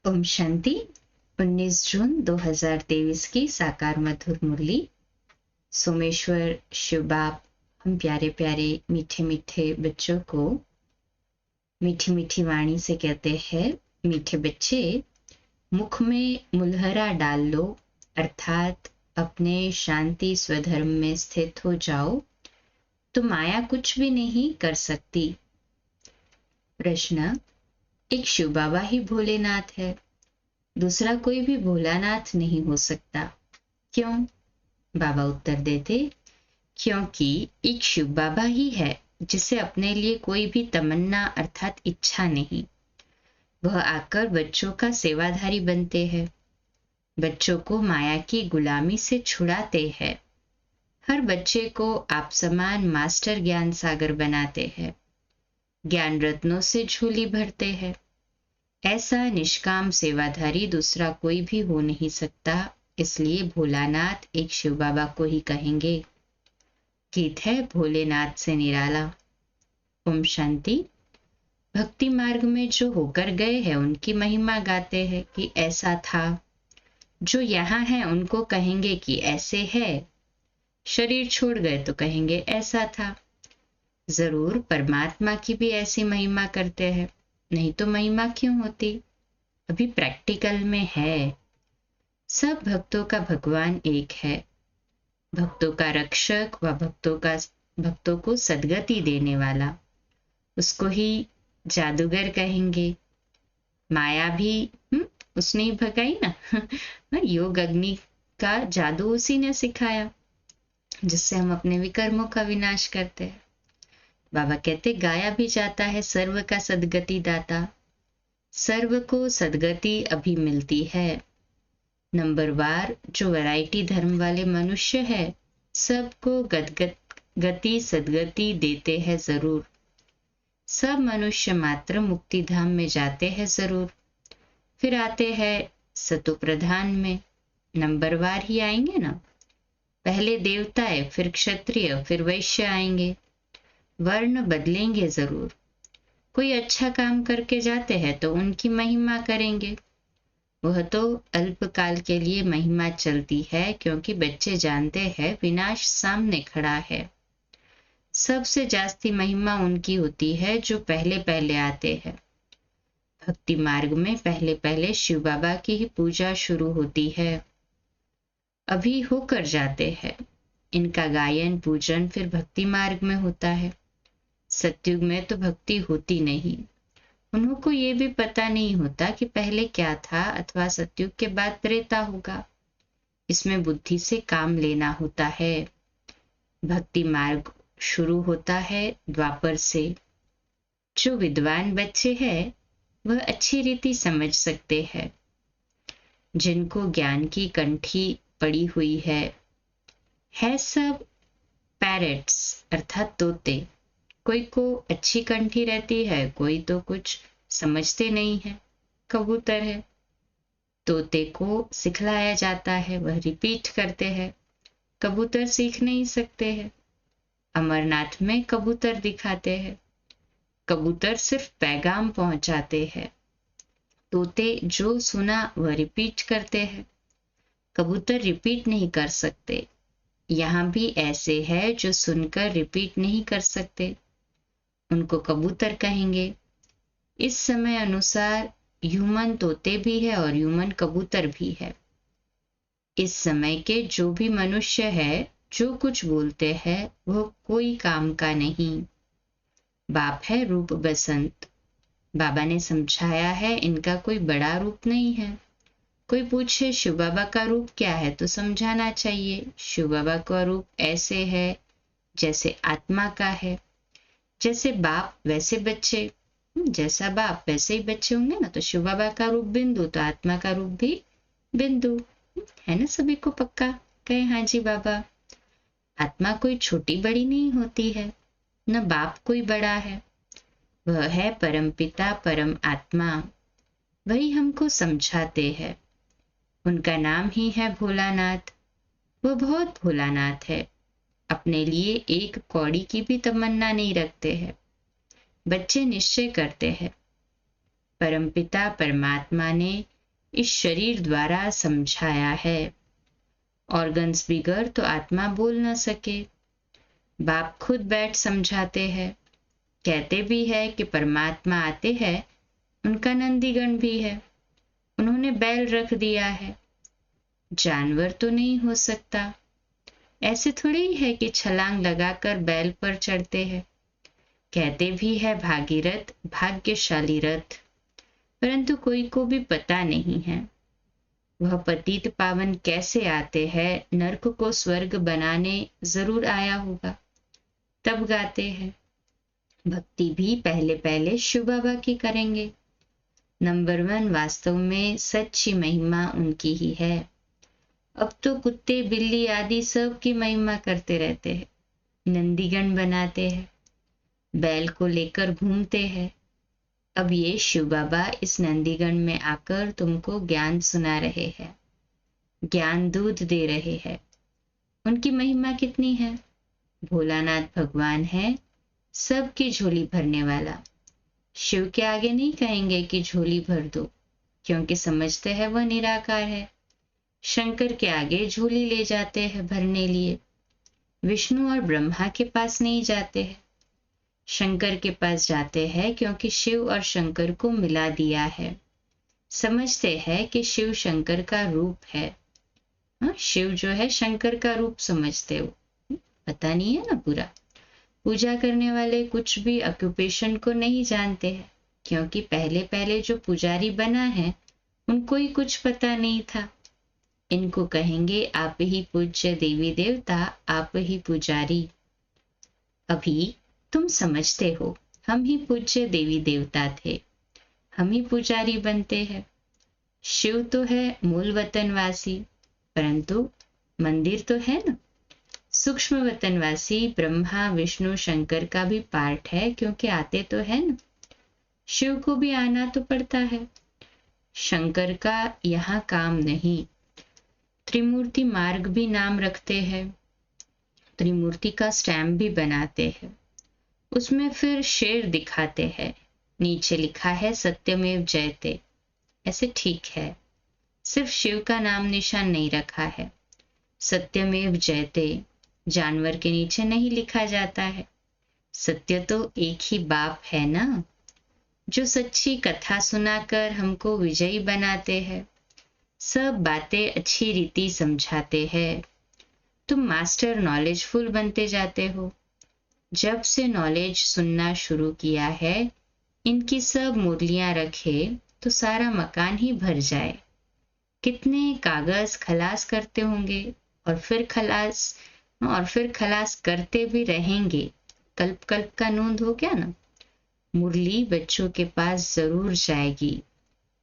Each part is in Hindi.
ओम शांति। 19 जून 2023 की साकार मधुर मुरली। सोमेश्वर शिव बाप हम प्यारे प्यारे मीठे मीठे बच्चों को मीठी मीठी वाणी से कहते हैं, मीठे बच्चे मुख में मुलहरा डाल लो, अर्थात अपने शांति स्वधर्म में स्थित हो जाओ तो माया कुछ भी नहीं कर सकती। प्रश्न, एक शिव बाबा ही भोलेनाथ है, दूसरा कोई भी भोलानाथ नहीं हो सकता, क्यों? बाबा उत्तर देते, क्योंकि एक शिव बाबा ही है जिसे अपने लिए कोई भी तमन्ना अर्थात इच्छा नहीं। वह आकर बच्चों का सेवाधारी बनते हैं, बच्चों को माया की गुलामी से छुड़ाते हैं, हर बच्चे को आप समान मास्टर ज्ञान सागर बनाते हैं, ज्ञान रत्नों से झोली भरते हैं। ऐसा निष्काम सेवाधारी दूसरा कोई भी हो नहीं सकता, इसलिए भोलानाथ एक शिव बाबा को ही कहेंगे। गीत है भोलेनाथ से निराला। ओम शांति। भक्ति मार्ग में जो होकर गए हैं उनकी महिमा गाते हैं कि ऐसा था, जो यहाँ है उनको कहेंगे कि ऐसे है, शरीर छोड़ गए तो कहेंगे ऐसा था। जरूर परमात्मा की भी ऐसी महिमा करते हैं, नहीं तो महिमा क्यों होती। अभी प्रैक्टिकल में है, सब भक्तों का भगवान एक है, भक्तों का रक्षक व भक्तों को सद्गति देने वाला, उसको ही जादूगर कहेंगे। माया भी उसने ही भगाई ना। योग अग्नि का जादू उसी ने सिखाया, जिससे हम अपने विकर्मों का विनाश करते हैं। बाबा कहते, गाया भी जाता है सर्व का सद्गति दाता, सर्व को सद्गति अभी मिलती है। नंबरवार जो वैरायटी धर्म वाले मनुष्य है, सबको गति सद्गति देते हैं जरूर। सब मनुष्य मात्र मुक्ति धाम में जाते हैं जरूर, फिर आते हैं सतो प्रधान में। नंबरवार ही आएंगे ना, पहले देवताएं, फिर क्षत्रिय, फिर वैश्य आएंगे। वर्ण बदलेंगे जरूर। कोई अच्छा काम करके जाते हैं तो उनकी महिमा करेंगे, वह तो अल्पकाल के लिए महिमा चलती है, क्योंकि बच्चे जानते हैं विनाश सामने खड़ा है। सबसे जास्ती महिमा उनकी होती है जो पहले पहले आते हैं। भक्ति मार्ग में पहले पहले शिव बाबा की ही पूजा शुरू होती है, अभी होकर जाते हैं। इनका गायन पूजन फिर भक्ति मार्ग में होता है। सतयुग में तो भक्ति होती नहीं, उन्हों को ये भी पता नहीं होता कि पहले क्या था, अथवा सतयुग के बाद त्रेता होगा। इसमें बुद्धि से काम लेना होता है। भक्ति मार्ग शुरू होता है द्वापर से। जो विद्वान बच्चे हैं वह अच्छी रीति समझ सकते हैं, जिनको ज्ञान की कंठी पड़ी हुई है सब पैरेट्स अर्थात तोते। कोई को अच्छी कंठी रहती है, कोई तो कुछ समझते नहीं है, कबूतर है। तोते को सिखलाया जाता है, वह रिपीट करते हैं, कबूतर सीख नहीं सकते हैं। अमरनाथ में कबूतर दिखाते हैं, कबूतर सिर्फ पैगाम पहुंचाते हैं, तोते जो सुना वह रिपीट करते हैं, कबूतर रिपीट नहीं कर सकते। यहाँ भी ऐसे है जो सुनकर रिपीट नहीं कर सकते, उनको कबूतर कहेंगे। इस समय अनुसार ह्यूमन तोते भी है और ह्यूमन कबूतर भी है। इस समय के जो भी मनुष्य है, जो कुछ बोलते हैं वह कोई काम का नहीं। बाप है रूप बसंत, बाबा ने समझाया है इनका कोई बड़ा रूप नहीं है। कोई पूछे शिव बाबा का रूप क्या है तो समझाना चाहिए, शिव बाबा का रूप ऐसे है जैसे आत्मा का है। जैसे बाप वैसे बच्चे, जैसा बाप वैसे ही बच्चे होंगे ना। तो शिव बाबा का रूप बिंदु, तो आत्मा का रूप भी बिंदु है ना। सभी को पक्का कहे हाँ जी बाबा। आत्मा कोई छोटी बड़ी नहीं होती है, न बाप कोई बड़ा है, वह है परमपिता परम आत्मा, वही हमको समझाते हैं। उनका नाम ही है भोलानाथ। वह बहुत भोलानाथ है, अपने लिए एक कौड़ी की भी तमन्ना नहीं रखते हैं। बच्चे निश्चय करते हैं, परमपिता परमात्मा ने इस शरीर द्वारा समझाया है। ऑर्गन्स बिगड़ तो आत्मा बोल न सके। बाप खुद बैठ समझाते हैं। कहते भी है कि परमात्मा आते हैं, उनका नंदीगण भी है, उन्होंने बैल रख दिया है। जानवर तो नहीं हो सकता। ऐसे थोड़ी ही है कि छलांग लगाकर बैल पर चढ़ते हैं। कहते भी है भागीरथ भाग्यशाली रथ, परंतु कोई को भी पता नहीं है वह पतित पावन कैसे आते हैं। नरक को स्वर्ग बनाने जरूर आया होगा, तब गाते हैं। भक्ति भी पहले पहले शिव बाबा की करेंगे। नंबर 1 वास्तव में सच्ची महिमा उनकी ही है। अब तो कुत्ते बिल्ली आदि सब की महिमा करते रहते हैं, नंदीगण बनाते हैं, बैल को लेकर घूमते हैं। अब ये शिव बाबा इस नंदीगण में आकर तुमको ज्ञान सुना रहे हैं, ज्ञान दूध दे रहे हैं। उनकी महिमा कितनी है। भोलानाथ भगवान है, सबकी झोली भरने वाला। शिव के आगे नहीं कहेंगे कि झोली भर दो, क्योंकि समझते हैं वह निराकार है। शंकर के आगे झोली ले जाते हैं भरने लिए। विष्णु और ब्रह्मा के पास नहीं जाते हैं, शंकर के पास जाते हैं, क्योंकि शिव और शंकर को मिला दिया है। समझते हैं कि शिव शंकर का रूप है। शिव जो है शंकर का रूप समझते हो, पता नहीं है ना पूरा। पूजा करने वाले कुछ भी ऑक्यूपेशन को नहीं जानते हैं, क्योंकि पहले पहले जो पुजारी बना है उनको ही कुछ पता नहीं था। इनको कहेंगे आप ही पूज्य देवी देवता, आप ही पुजारी। अभी तुम समझते हो हम ही पूज्य देवी देवता थे, हम ही पुजारी बनते हैं। शिव तो है मूल वतनवासी, परंतु मंदिर तो है ना। सूक्ष्म वतनवासी ब्रह्मा विष्णु शंकर का भी पार्ट है, क्योंकि आते तो है ना। शिव को भी आना तो पड़ता है, शंकर का यहाँ काम नहीं। त्रिमूर्ति मार्ग भी नाम रखते हैं, त्रिमूर्ति का स्टैम्प भी बनाते हैं, उसमें फिर शेर दिखाते हैं, नीचे लिखा है सत्यमेव जयते। ऐसे ठीक है, सिर्फ शिव का नाम निशान नहीं रखा है। सत्यमेव जयते जानवर के नीचे नहीं लिखा जाता है। सत्य तो एक ही बाप है ना, जो सच्ची कथा सुनाकर हमको विजयी बनाते हैं, सब बातें अच्छी रीति समझाते हैं। तुम मास्टर नॉलेजफुल बनते जाते हो। जब से नॉलेज सुनना शुरू किया है, इनकी सब मुरलियां रखे तो सारा मकान ही भर जाए। कितने कागज खलास करते होंगे और फिर खलास करते भी रहेंगे। कल्प कल्प का नोंद हो गया ना। मुरली बच्चों के पास जरूर जाएगी,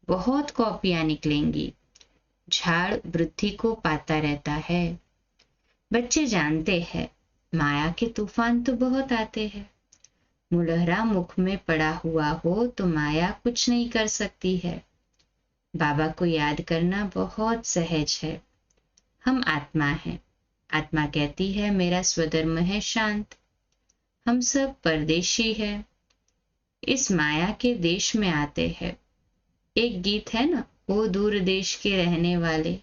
बहुत कॉपियां निकलेंगी। झाड़ वृद्धि को पाता रहता है। बच्चे जानते हैं माया के तूफान तो बहुत आते हैं। मुलहरा मुख में पड़ा हुआ हो तो माया कुछ नहीं कर सकती है। बाबा को याद करना बहुत सहज है। हम आत्मा हैं, आत्मा कहती है मेरा स्वधर्म है शांत। हम सब परदेशी है, इस माया के देश में आते हैं। एक गीत है ना, ओ दूर देश के रहने वाले।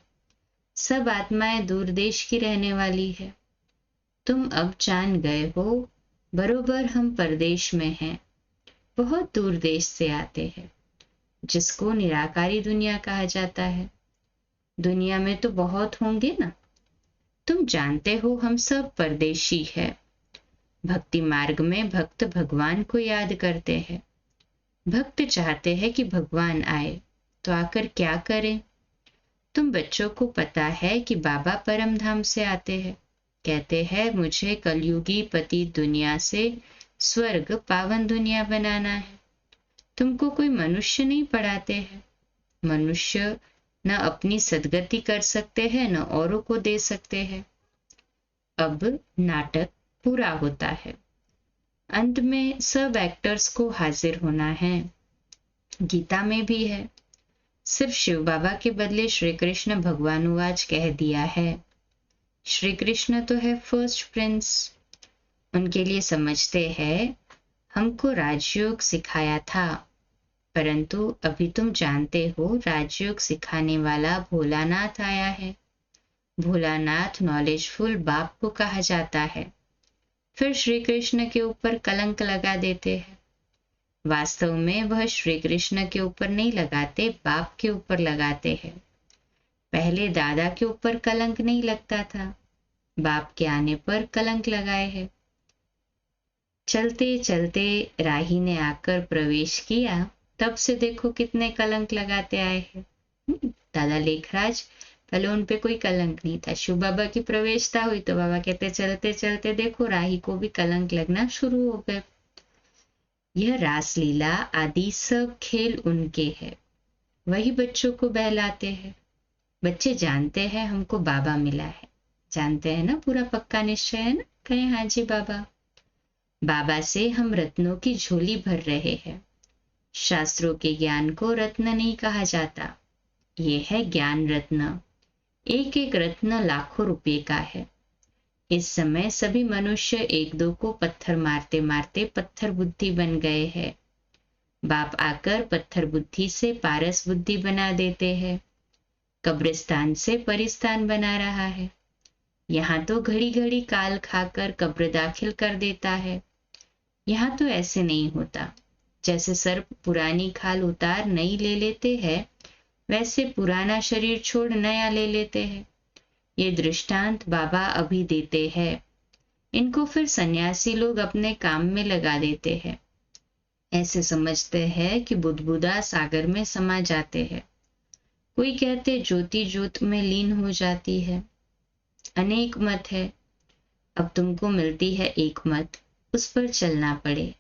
सब आत्माएं दूर देश की रहने वाली है। तुम अब जान गए हो, बरोबर हम परदेश में हैं, बहुत दूर देश से आते हैं, जिसको निराकारी दुनिया कहा जाता है। दुनिया में तो बहुत होंगे ना। तुम जानते हो हम सब परदेशी है। भक्ति मार्ग में भक्त भगवान को याद करते हैं। भक्त चाहते हैं कि भगवान आए, तो आकर क्या करें। तुम बच्चों को पता है कि बाबा परम धाम से आते हैं। कहते हैं मुझे कलयुगी पति दुनिया से स्वर्ग पावन दुनिया बनाना है। तुमको कोई मनुष्य नहीं पढ़ाते हैं। मनुष्य न अपनी सदगति कर सकते हैं, न औरों को दे सकते हैं। अब नाटक पूरा होता है। अंत में सब एक्टर्स को हाजिर होना है। गीता में भी है। सिर्फ शिव बाबा के बदले श्री कृष्ण भगवानुवाच कह दिया है। श्री कृष्ण तो है फर्स्ट प्रिंस। उनके लिए समझते हैं हमको राजयोग सिखाया था, परंतु अभी तुम जानते हो राजयोग सिखाने वाला भोलानाथ आया है। भोलानाथ नॉलेजफुल बाप को कहा जाता है। फिर श्री कृष्ण के ऊपर कलंक लगा देते हैं। वास्तव में वह श्री कृष्ण के ऊपर नहीं लगाते, बाप के ऊपर लगाते हैं। पहले दादा के ऊपर कलंक नहीं लगता था, बाप के आने पर कलंक लगाए है। चलते चलते राही ने आकर प्रवेश किया, तब से देखो कितने कलंक लगाते आए हैं। दादा लेखराज पहले उन पे कोई कलंक नहीं था। शिव बाबा की प्रवेशता हुई तो बाबा कहते चलते चलते देखो राही को भी कलंक लगना शुरू हो गए। यह रासलीला आदि सब खेल उनके हैं, वही बच्चों को बहलाते हैं। बच्चे जानते हैं हमको बाबा मिला है, जानते हैं ना, पूरा पक्का निश्चय है ना, कहे हाँ जी बाबा। बाबा से हम रत्नों की झोली भर रहे हैं। शास्त्रों के ज्ञान को रत्न नहीं कहा जाता, ये है ज्ञान रत्न। एक एक रत्न लाखों रुपए का है। इस समय सभी मनुष्य एक दो को पत्थर मारते मारते पत्थर बुद्धि बन गए हैं। बाप आकर पत्थर बुद्धि से पारस बुद्धि बना देते हैं। कब्रिस्तान से परिस्तान बना रहा है। यहाँ तो घड़ी घड़ी काल खाकर कब्र दाखिल कर देता है। यहाँ तो ऐसे नहीं होता। जैसे सर्प पुरानी खाल उतार नई ले लेते हैं, वैसे पुराना शरीर छोड़ नया ले लेते हैं। ये दृष्टांत बाबा अभी देते हैं। इनको फिर सन्यासी लोग अपने काम में लगा देते हैं। ऐसे समझते हैं कि बुदबुदा सागर में समा जाते हैं। कोई कहते ज्योति ज्योत में लीन हो जाती है। अनेक मत है, अब तुमको मिलती है एक मत, उस पर चलना पड़े।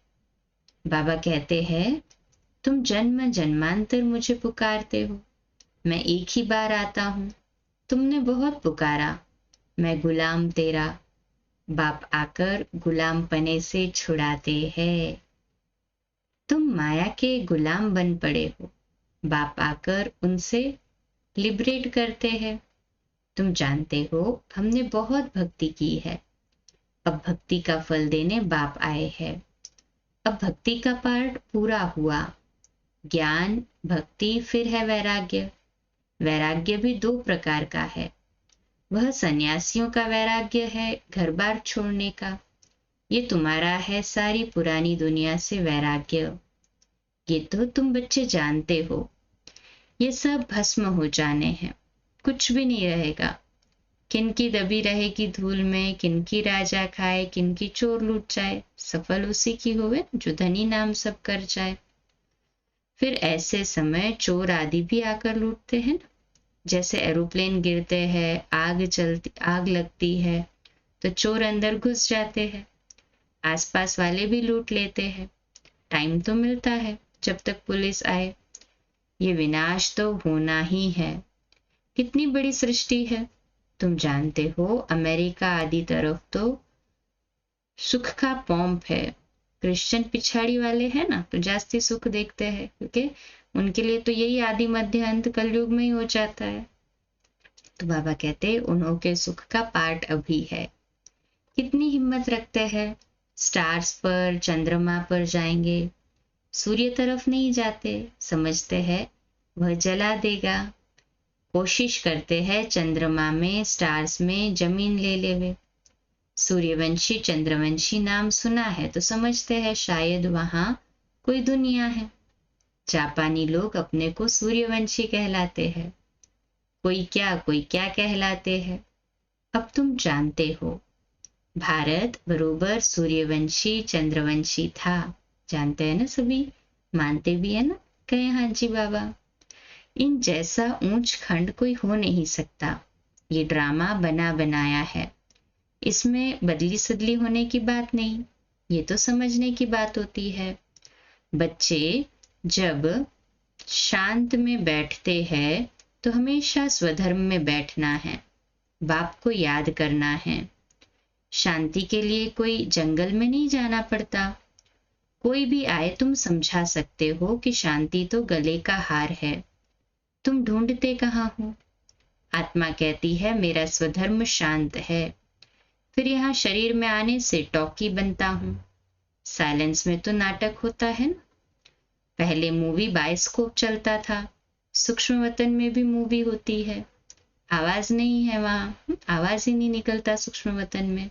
बाबा कहते हैं तुम जन्म जन्मांतर मुझे पुकारते हो, मैं एक ही बार आता हूं। तुमने बहुत पुकारा, मैं गुलाम तेरा। बाप आकर गुलाम पने से छुड़ाते हैं। तुम माया के गुलाम बन पड़े हो, बाप आकर उनसे लिबरेट करते हैं। तुम जानते हो हमने बहुत भक्ति की है, अब भक्ति का फल देने बाप आए हैं। अब भक्ति का पार्ट पूरा हुआ। ज्ञान, भक्ति, फिर है वैराग्य। वैराग्य भी दो प्रकार का है। वह सन्यासियों का वैराग्य है, घर बार छोड़ने का। ये तुम्हारा है सारी पुरानी दुनिया से वैराग्य। ये तो तुम बच्चे जानते हो। ये सब भस्म हो जाने हैं, कुछ भी नहीं रहेगा। किनकी दबी रहेगी धूल में, किनकी राजा खाए, किनकी चोर लूट जाए, सफल उसी की होवे जो धनी नाम सब कर जाए। फिर ऐसे समय चोर आदि भी आकर लूटते हैं ना। जैसे एरोप्लेन गिरते हैं, आग लगती है तो चोर अंदर घुस जाते हैं, आसपास वाले भी लूट लेते हैं। टाइम तो मिलता है जब तक पुलिस आए। ये विनाश तो होना ही है। कितनी बड़ी सृष्टि है। तुम जानते हो अमेरिका आदि तरफ तो सुख का पंप है। क्रिश्चियन पिछाड़ी वाले हैं ना, तो जास्ती सुख देखते हैं, क्योंकि उनके लिए तो यही आदि मध्य अंत कलयुग में ही हो जाता है। तो बाबा कहते उन्हों के सुख का पार्ट अभी है। कितनी हिम्मत रखते हैं, स्टार्स पर, चंद्रमा पर जाएंगे, सूर्य तरफ नहीं जाते। समझते हैं वह जला देगा। कोशिश करते हैं चंद्रमा में, स्टार्स में जमीन ले लेवे। सूर्यवंशी चंद्रवंशी नाम सुना है तो समझते हैं शायद वहां कोई दुनिया है। जापानी लोग अपने को सूर्यवंशी कहलाते हैं, कोई क्या कहलाते हैं। अब तुम जानते हो भारत बरोबर सूर्यवंशी चंद्रवंशी था। जानते हैं ना सभी, मानते भी है ना, कहे हाँ जी बाबा। इन जैसा ऊंच खंड कोई हो नहीं सकता। ये ड्रामा बना बनाया है, इसमें बदली सदली होने की बात नहीं। ये तो समझने की बात होती है। बच्चे जब शांत में बैठते हैं तो हमेशा स्वधर्म में बैठना है, बाप को याद करना है। शांति के लिए कोई जंगल में नहीं जाना पड़ता। कोई भी आए तुम समझा सकते हो कि शांति तो गले का हार है। तुम ढूंढते कहाँ हो? आत्मा कहती है मेरा स्वधर्म शांत है। फिर यहाँ शरीर में आने से टॉकी बनता हूं। साइलेंस में तो नाटक होता है ना। पहले मूवी बायोस्कोप चलता था, सूक्ष्म वतन में भी मूवी होती है, आवाज नहीं है वहां, आवाज ही नहीं निकलता सूक्ष्म वतन में।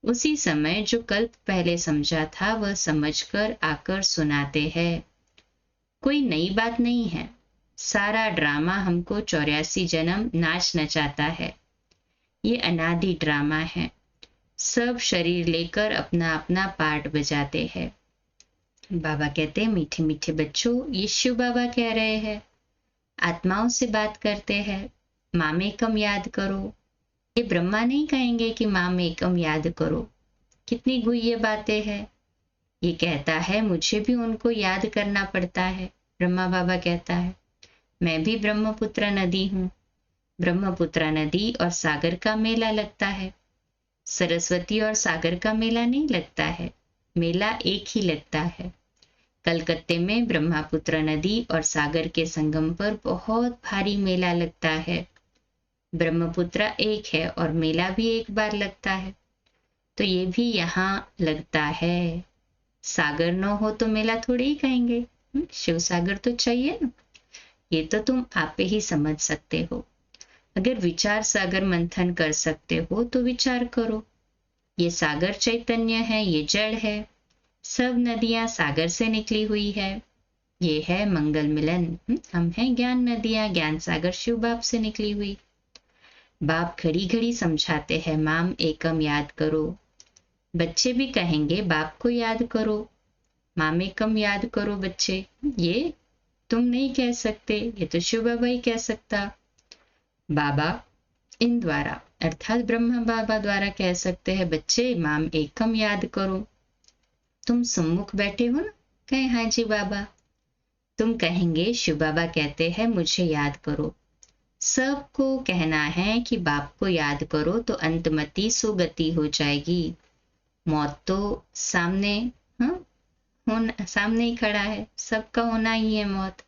उसी समय जो कल्प पहले समझा था वह समझकर आकर सुनाते हैं। कोई नई बात नहीं है, सारा ड्रामा हमको 84 जन्म नाच नचाता है। ये अनादि ड्रामा है, सब शरीर लेकर अपना अपना पार्ट बजाते हैं। बाबा कहते हैं, मीठे मीठे बच्चों, ये शिव बाबा कह रहे हैं, आत्माओं से बात करते हैं, माम एकम याद करो। ये ब्रह्मा नहीं कहेंगे कि माम एकम याद करो, कितनी गुह्य बातें हैं। ये कहता है मुझे भी उनको याद करना पड़ता है। ब्रह्मा बाबा कहता है, मैं भी ब्रह्मपुत्र नदी हूँ। ब्रह्मपुत्र नदी और सागर का मेला लगता है, सरस्वती और सागर का मेला नहीं लगता है, मेला एक ही लगता है। कलकत्ते में ब्रह्मपुत्र नदी और सागर के संगम पर बहुत भारी मेला लगता है। ब्रह्मपुत्र एक है और मेला भी एक बार लगता है, तो ये भी यहाँ लगता है। सागर न हो तो मेला थोड़ी ही कहेंगे, शिव सागर तो चाहिए ना। ये तो तुम आप ही समझ सकते हो। अगर विचार सागर मंथन कर सकते हो तो विचार करो। ये सागर चैतन्य है, ये जड़ है, सब नदियां सागर से निकली हुई है। ये है मंगल मिलन, हम हैं ज्ञान नदियां, ज्ञान सागर शिव बाप से निकली हुई। बाप घड़ी घड़ी समझाते हैं, माम एकम याद करो। बच्चे भी कहेंगे बाप को याद करो, माम एकम याद करो। बच्चे, ये तुम नहीं कह सकते, ये तो शिव बाबा ही कह सकता। बाबा इन द्वारा अर्थात ब्रह्मा बाबा द्वारा कह सकते हैं, बच्चे माम एकम याद करो। तुम सम्मुख बैठे हो ना, कहे हाँ जी बाबा। तुम कहेंगे शिव बाबा कहते हैं मुझे याद करो। सबको कहना है कि बाप को याद करो तो अंतमति सुगति हो जाएगी। मौत तो सामने, सामने ही खड़ा है, सबका होना ही है मौत।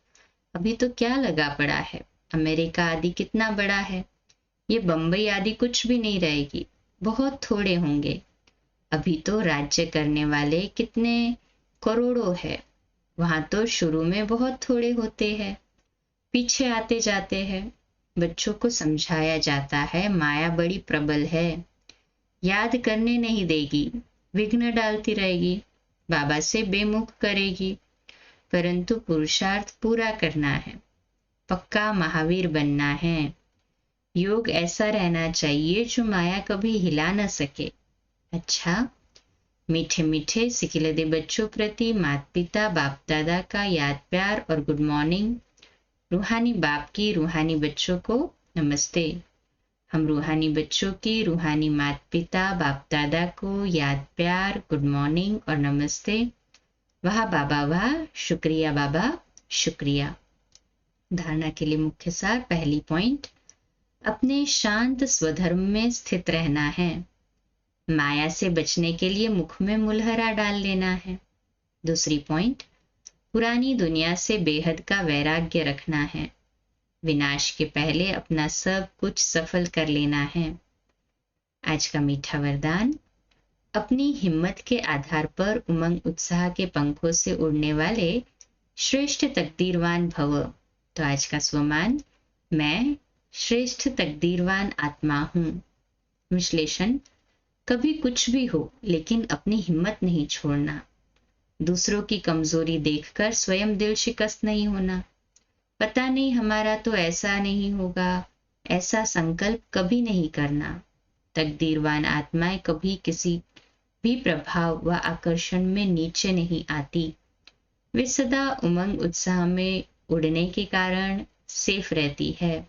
अभी तो क्या लगा पड़ा है, अमेरिका आदि कितना बड़ा है, ये बंबई आदि कुछ भी नहीं रहेगी, बहुत थोड़े होंगे। अभी तो राज्य करने वाले कितने करोड़ों है, वहां तो शुरू में बहुत थोड़े होते हैं, पीछे आते जाते हैं। बच्चों को समझाया जाता है, माया बड़ी प्रबल है, याद करने नहीं देगी, विघ्न डालती रहेगी, बाबा से बेमुख करेगी। परंतु पुरुषार्थ पूरा करना है, पक्का महावीर बनना है। योग ऐसा रहना चाहिए जो माया कभी हिला न सके। अच्छा, मीठे मीठे सिकिलदे बच्चों प्रति माता पिता बाप दादा का याद प्यार और गुड मॉर्निंग। रूहानी बाप की रूहानी बच्चों को नमस्ते। हम रूहानी बच्चों की रूहानी माता पिता बाप दादा को याद प्यार, गुड मॉर्निंग और नमस्ते। वाह बाबा वाह, शुक्रिया बाबा शुक्रिया। धारणा के लिए मुख्य सार, पहली पॉइंट, अपने शांत स्वधर्म में स्थित रहना है। माया से बचने के लिए मुख में मुलहरा डाल लेना है। दूसरी पॉइंट, पुरानी दुनिया से बेहद का वैराग्य रखना है। विनाश के पहले अपना सब कुछ सफल कर लेना है। आज का मीठा वरदान, अपनी हिम्मत के आधार पर उमंग उत्साह के पंखों से उड़ने वाले श्रेष्ठ तकदीरवान भव। तो आज का स्वमान, मैं श्रेष्ठ तकदीरवान आत्मा हूँ। विश्लेषण, कभी कुछ भी हो लेकिन अपनी हिम्मत नहीं छोड़ना। दूसरों की कमजोरी देखकर स्वयं दिल शिकस्त नहीं होना। पता नहीं हमारा तो ऐसा नहीं होगा, ऐसा संकल्प कभी नहीं करना। तकदीरवान आत्माएं कभी किसी भी प्रभाव व आकर्षण में नीचे नहीं आती। वे सदा उमंग उत्साह में उड़ने के कारण सेफ रहती है।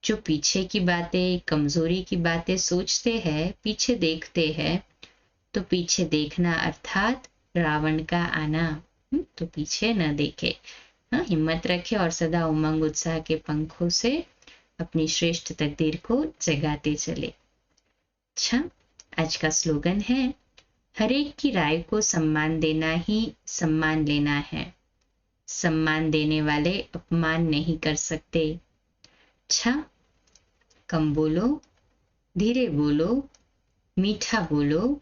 जो पीछे की बातें, कमजोरी की बातें सोचते हैं, पीछे देखते हैं, तो पीछे देखना अर्थात रावण का आना, तो पीछे न देखे, हिम्मत रखे और सदा उमंग उत्साह के पंखों से अपनी श्रेष्ठ तकदीर को जगाते चले। अच्छा, आज का स्लोगन है, हरेक की राय को सम्मान देना ही सम्मान लेना है। सम्मान देने वाले अपमान नहीं कर सकते। अच्छा, कम बोलो, धीरे बोलो, मीठा बोलो,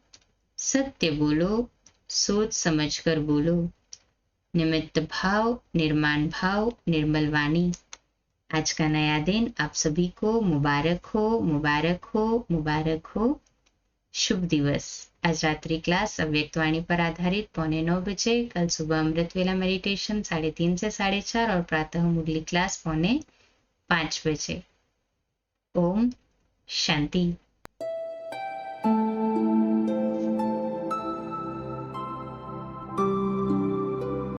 सत्य बोलो, सोच समझकर बोलो। निमित्त भाव, निर्माण भाव, निर्मल वाणी। आज का नया दिन आप सभी को मुबारक हो, मुबारक हो, मुबारक हो। शुभ दिवस। आज रात्रि क्लास अव्यक्तवाणी पर आधारित 8:45 बजे, कल सुबह अमृत वेला मेडिटेशन 3:30 से 4:30 और प्रातः मुरली क्लास 4:45 बजे। ओम शांति।